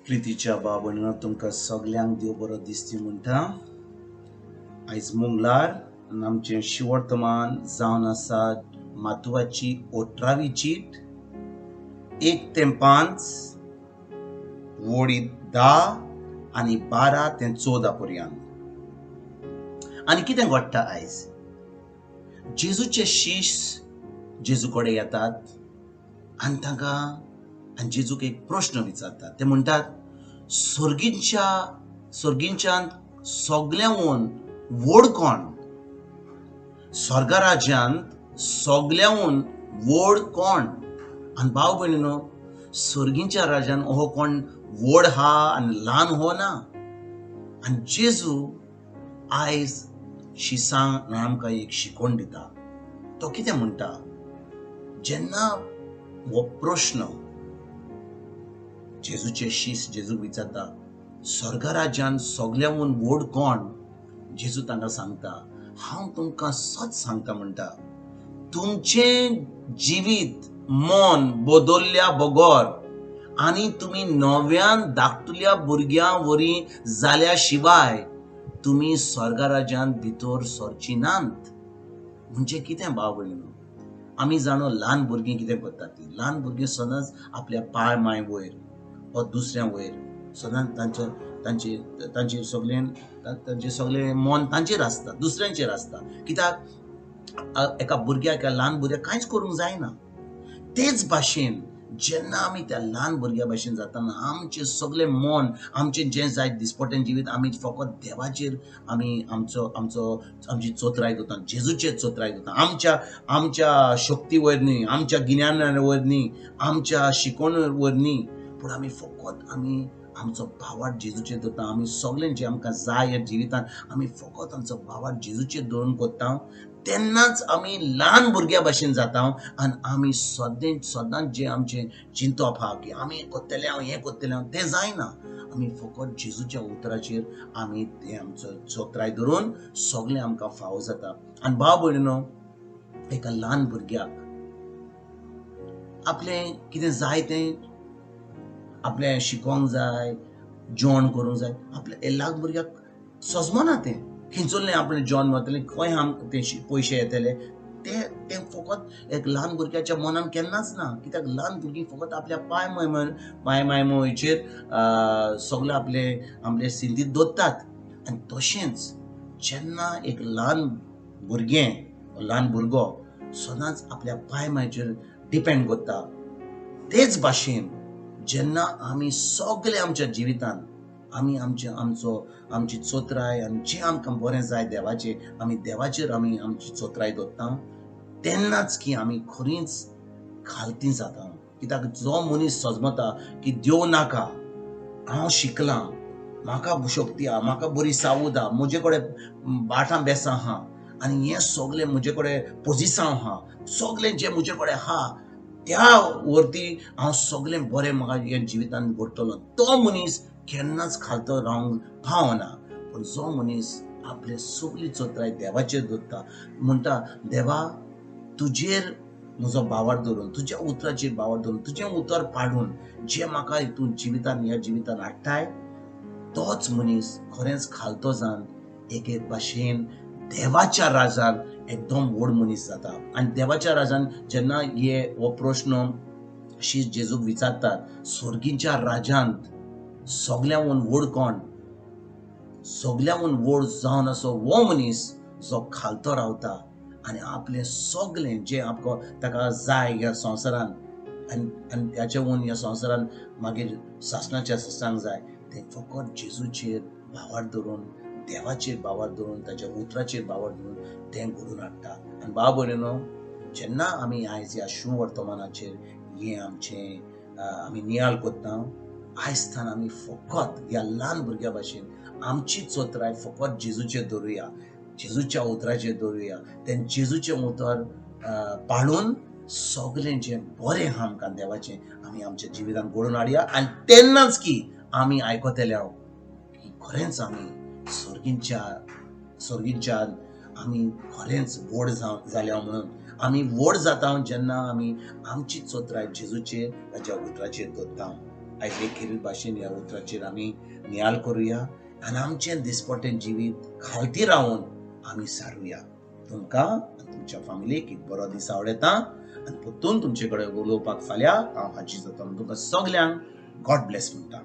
प्रितीच्या बाबन तुमकां सगल्यांक देव बरो दिसती म्हणटा। आयज मंगळार आनी आमचें शिवर्तमान जावन आसा मातवाची 18वी चीट 1 ते 5 वडी 10 आनी 12 ते 14 पर्यंत। आनी कितें घडटा आयज? जेजूचे शिश्य जेजू कडेन येतात आनी तांकां जेजूक एक प्रश्न विचारतात। ते म्हणटात, स्वर्गींच्यान सगळ्यांहून व्हड कोण? स्वर्ग राज्यांत सगळ्यांहून व्हड कोण? आनी भाव भयणीनो, स्वर्गींच्या राज्यांत हो कोण व्हड हा आनी ल्हान हो ना। आनी जेजू आयज शिसांक आमकां एक शिकवण दिता। तो कितें म्हणटा? जेन्ना हो प्रश्न जेजूचे शिश्य जेजूक विचारता, स्वर्ग राज्यांत सगळ्यांहून व्हड कोण? जेजू तांकां सांगता, हांव तुमकां सच सांगता म्हणटा, तुमचें जिवीत मन बदलल्या बगर आनी तुमी नव्यान धाकटुल्या भुरग्यां वरी जाल्या शिवाय तुमी स्वर्ग राज्यांत भितर सरची नात। म्हणजे कितें भाव भयणीनो? आमी जाणो ल्हान भुरगीं कितें करतात ती ल्हान भुरगीं सदांच आपल्या पाय माय वयर वा दुसऱ्या वयर सदांच तांचे सगळें मन तांचेर आसता, दुसऱ्यांचेर आसता। कित्याक एका भुरग्याक ल्हान भुरग्याक कांयच करूंक जायना। तेच भाशेन जेन्ना आमी त्या ल्हान भुरग्या भाशेन जाताना आमचें सगळें मन, आमचें जें जाय दिसपटें जिवीत आमी फकत देवाचेर आमी आमची चोत्राय दवरता, जेजूचेर चोत्राय दवरता। आमच्या शक्ती वयर न्ही, आमच्या गिन्याना वयर न्ही, आमच्या शिकवण वयर न्ही, पूण आमी फकत आमचो भावार्थ जेजूचेर दवरता। आमी सगळें जें आमकां जाय ह्या जिवितांत आमी फकत आमचो भावार्थ जेजूचेर दवरून कोत्ता। तेन्नाच आमी ल्हान भुरग्या भाशेन जाता आनी आमी सदांच जें आमचें चिंतप हा की आमी हें कोत्तलें तें जायना। आमी फकत जेजूच्या उतराचेर आमी तें आमचो चोत्राय धरून सगळें आमकां फावो जाता। आनी भाव भयणीनो, एका ल्हान भुरग्याक आपलें कितें जाय तें आपलें शिकोंक जाय, जेवण करूंक जाय, आपल्या ल्हान भुरग्याक सजमना तें खिंचुल्लें आपलें जेवण मेळटलें, खंय तें पयशे येतले, तें फकत एक ल्हान भुरग्याच्या मनान केन्नाच ना। कित्याक ल्हान भुरगीं फकत आपल्या पाय माय वयचेर सगळें आपले सिंधीत दवरतात। आनी तशेंच जेन्ना एक ल्हान भुरगो सदांच आपल्या पाय मायचेर डिपेंड करता, तेच भाशेन जेन्ना आमी सगळे आमच्या जिवितांत आमी आमची चोत्राय आनी जें आमकां बरें जाय देवाचें आमी देवाचेर आमची चोत्राय दवरता, तेन्नाच की आमी खरींच खालती जाता। कित्याक जो मनीस सजमता की देव नाका, हांव शिकलां, म्हाका शक्ती हा, म्हाका बरी सावूद हा, म्हजे कडेन बाठां बेसां हा आनी हें सगळें म्हजे कडेन पोजिसांव हा, सगळें जें म्हजे कडेन हा त्या वरती हांव सगळें बरें म्हाका ह्या जिवितांत घडटलो, तो मनीस केन्नाच खालतो रावंक पावना। पूण जो मनीस आपली सगळी चोत्राय देवाचेर दवरता, म्हणटा, देवा तुजेर म्हजो भावार्थ दवरून, तुज्या उतराचेर भावार्थ दवरून, तुजें उतर पाडून जें म्हाका हितून ह्या जिवितांत हाडटाय, तोच मनीस खरेंच खालतो जावन एक भाशेन देवाच्या राजांत एकदम व्हड मनीस जाता। आनी देवाच्या राजांत जेन्ना हो प्रश्न शिश्य जेजूक विचारतात, स्वर्गीच्या राज्यांत सगळ्यांहून व्हड कोण? सगळ्यांहून व्हड जावन असो हो मनीस जो खालतो रावता आनी आपलें सगळें जें ताका जाय ह्या संवसारांत आनी त्याच्याहून ह्या संवसारांत मागीर सासणांक जाय, तें फकत जेजूचेर भावार्थ दवरून, देवाचेर भावार्थ दवरून, ताच्या उतराचेर भावार्थ दवरून तें घडोवन हाडटा। आनी भाव भयणीनो, जेन्ना आमी आयज ह्या वर्तमानाचेर हें आमचें आमी नियाळ कोत्ता, आयजतान आमी फकत ह्या ल्हान भुरग्या भाशेन आमची चोत्राय फकत जेजूचेर दवरुया, जेजूच्या उतराचेर दवरुया, तें जेजूचें उतर पाळून सगळें जें बरें आहा आमकां देवाचें आमी आमच्या जिवितांत घडोवन हाडया। आनी तेन्नाच की आमी आयकतले की खरेंच आमी स्वर्गीच्यान आमी खरेंच व्हड जाल्या म्हणून आमी व्हड जाता जेन्ना आमी आमची चोत्राय जेजूचेर ताच्या उतराचेर दवरता। आयज एक खेरीत भाशेन ह्या उतराचेर आमी नियाळ करुया आनी आमचें दिसपटें जिवीत खालती रावन आमी सारुया. तुमकां आनी तुमच्या फॅमिलीक एक बरो दीस आवडेता आनी परतून तुमचे कडेन उलोवपाक फाल्यां हांव हाजीर जाता. तुमकां सगल्यांक गॉड ब्लेस म्हणटा.